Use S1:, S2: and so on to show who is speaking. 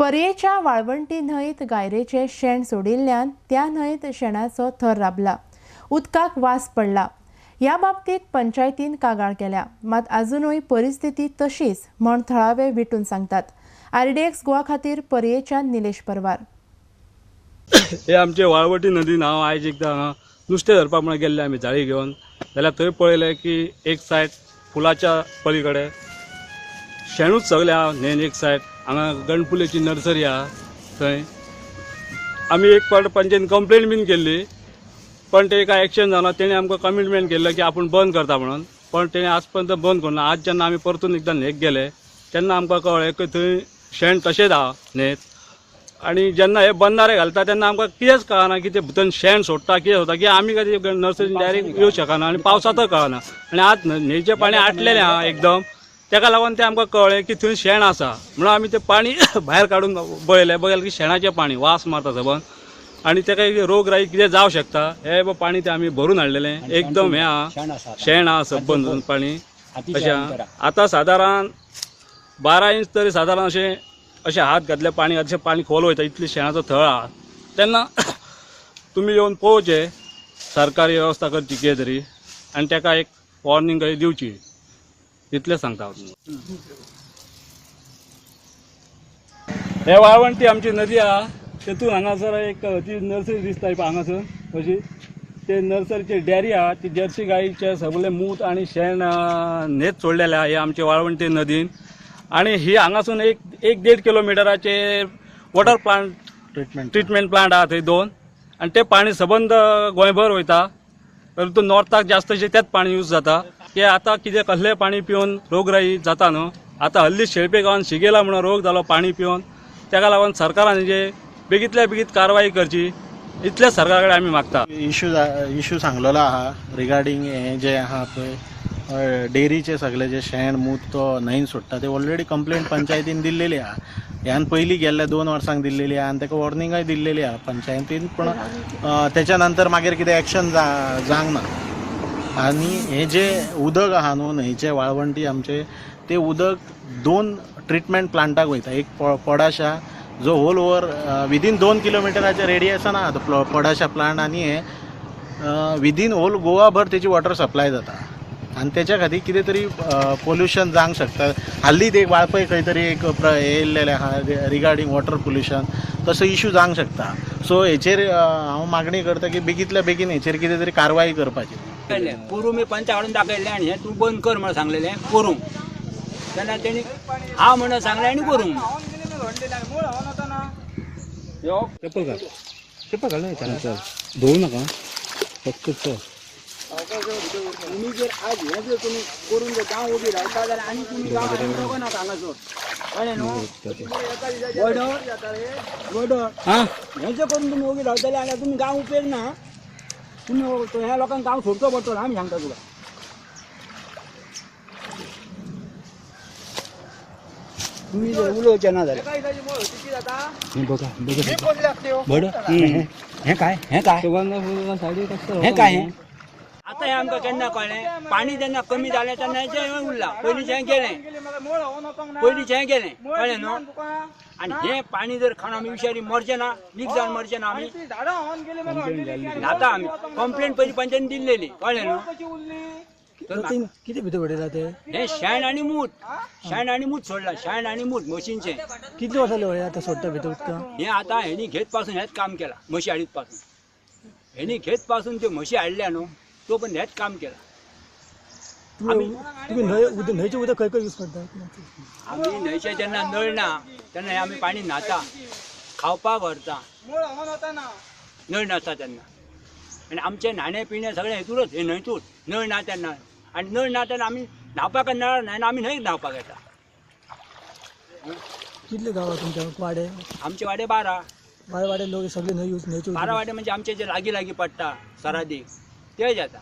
S1: पर्येच्या वाळवंटी न्हंयत गायरेचे शेण सोडिल्ल्यान त्या न्हंयत शेणाचो थर राबला, उदकाक वास पडला। ह्या बाबतीत पंचायतीन कागाळ केल्या, मात अजूनय परिस्थिती तशीच म्हण थळावे विटून सांगतात। RDX गोवा खातीर पर्येच्या निलेश परवार।
S2: हे आमचे वाळवटी नदीन हांव आयज एकदां हांगा नुस्तें धरपाक म्हणून गेल्ले आमी जाळी घेवन, जाल्यार थंय पळयलें की एक सायड पुलाच्या पलीकडे शेणूच सगळें आहा न्हंयेन, एक सायड हांगा गणपुलेची नर्सरी आहा थंय। आमी एक फावट पंचायतीन कंप्लेन बीन केल्ली, पण ते काय एक्शन जावना। तेणी आमकां कमिटमेंट केल्लो की आपूण बंद करता म्हणून, पण तेणी आज पर्यंत बंद करूना। आज जेन्ना आमी परतून एकदां न्हंयेक गेले तेन्ना आमकां कळ्ळें की थंय शेण तशेंच आहा न्हंयेत। आणि जेन्ना हे बंदारे घालता तेन्ना आमकां कितेंच कळना की ते भितर शेण सोडटा कितें होता, की आमी कधी नर्सरीन डायरेक्ट येवंक शकना आणि पावसातच कळना। आणि आज न्हंयचें पाणी आटलेलें आहा एकदम, तेका लागून ते आमकां कळ्ळें की थंय शेण आसा म्हणून आमी तें पाणी भायर काडून बघयलें की शेणाचें पाणी वास मारता सबंद, आणि तेका एक रोगराई कितें जावंक शकता। हे पाणी ते आमी भरून हाडलेलें एकदम हें आहा, शेण आहा सबंद पाणी अशें। आतां सादारण 12 इंच तरी सादारण अशें हात घातले पाणी अशें पाणी खोल वयता, इतली शेणाचो थळ आहा। तेन्ना तुमी येवन पळोवचें, सरकारी वेवस्था करची कितें तरी, आनी तेका एक वॉर्निंग कशी दिवची, इतलें सांगता हांव तुमकां। हे वाळवंटी आमची नदी आहा, तेतून हांगासर एक ती नर्सरी दिसता हांगासर अशी। ते नर्सरीची डेअरी आहा, ती जर्सी गाईचे सगळे मूत आणि शेण न्हंयेत सोडलेले आहा हे आमचे वाळवंटी नदीन। आणि ही हांगासून एक 1.5 किलोमिटराचे वॉटर प्लांट ट्रीटमेंट प्लांट आहा थंय 2, आणि ते पाणी सबंद गोंयभर वयता। परंतु नॉर्थाक जास्तशें तेंच पाणी यूज जाता, की आतां कितें कसलें पाणी पिवन रोगराई जाता न्हू। आतां हल्ली शेळपे गांवांत शिगेला म्हणून रोग जालो पाणी पिवन, तेका लागून सरकारान हेजे बेगीतल्या बेगीत कारवाई करची, इतलें सरकारा कडेन आमी मागता।
S3: इशू सांगलेलो आहा रिगार्डींग हे जे आहा पळय डेअरीचे सगळे जे शेण मूत तो न्हंयेन सोडटा, ते ऑलरेडी कंप्लेंट पंचायतीन दिल्लेली आहा। ह्यान पयलीं गेल्ल्या 2 वर्सांक दिल्लेली आहा, आनी ताका वॉर्निंगय दिल्लेली आहा पंचायतीन, पण तेच्या नंतर मागीर कितें एक्शन जावंक ना। आनी हे जे उदक आहा न्हू न्हंयचे वाळवंटी आमचे, ते उदक 2 ट्रीटमेंट प्लांटाक वयता। एक पडाशा जो होल ओवर विदीन 2 किलोमिटराचे रेडिएसन आहा तो पडाशा प्लांट, आनी हे विदीन होल गोवाभर तेची वॉटर सप्लाय जाता। आणि त्याच्या खातीर कितें तरी पोल्युशन जावंक शकता। हालींच एक वाळपय खंय तरी एक येयल्लेलें आहा रिगार्डींग वॉटर पोल्युशन, तसो इशू जावंक शकता। सो हेचेर हांव मागणी करता की बेगींतल्या बेगीन हेचेर कितें तरी कारवाई करपाची।
S4: करूं मी पंचा हाडून दाखयलें आनी हें तूं बंद कर म्हणून सांगलेलें करूं, तेन्ना तेणी हांव म्हणून सांगलें आनी करूं।
S2: चप्पल घाल ना, धुवू नका फक्त चल।
S4: तुम्ही जर आज हे जर तुम्ही करून जर गांव उभी रावता जाल्यार आनी तुम्ही गांव नाका हांगासर, कळ्ळें न्हू। वडर हें जर करून तुम्ही उभी रावतले जाल्यार तुमी गांव उपेग ना। तुम्ही ह्या लोकांक गांव सोडचो पडटलो, आमी सांगता तुका। तुम्ही जर उलोवचे ना जाल्यार हें काय हें काय हें आता हे आमकां केन्ना कळ्ळें, पाणी जेन्ना कमी जालें तेन्ना हें उरलां, पयलींचें हें गेलें, कळ्ळें न्हू। आनी हें पाणी जर खावन आमी विषारी मरचे ना, लीक जावन मरचे ना आमी। आतां आमी कंप्लेंट पयलीं पंचायतीन दिल्लेली, कळ्ळें न्हू।
S5: किती भितर पडयला ते
S4: हें शेण आनी मूत सोडला, शेण आनी मूत म्हशींचें।
S5: कितले वर्सां वय आतां सोडटा भितर उदकां?
S4: हें आतां हेणी घेत पासून हेंच काम केलां, म्हशी हाडीत पासून। हेणी घेत पासून त्यो म्हशी हाडल्या न्हू, तो पण हेच काम केलां।
S5: तुम्ही न्हंयचें उदक खंय खंय यूज करता?
S4: आमी न्हंयचें जेन्ना नळ ना तेन्ना आमी पाणी न्हाता, खावपाक व्हरता, नळ नासता तेन्ना। आनी आमचें न्हाणें पिणें सगळें हेतूनच, हे न्हंयतूच, नळ ना तेन्ना। आनी नळ ना तेन्ना आमी न्हावपाक नळ ना, आमी न्हंयक न्हावपाक येता।
S5: कितले गांव तुमच्या वाडे?
S4: आमचे वाडे 12
S5: वाडे लोक सगळे न्हंय यूज न्हंयचे
S4: 12 वाडे म्हणजे आमचे जे लागीं लागीं पडटा सरादीक ते जाता।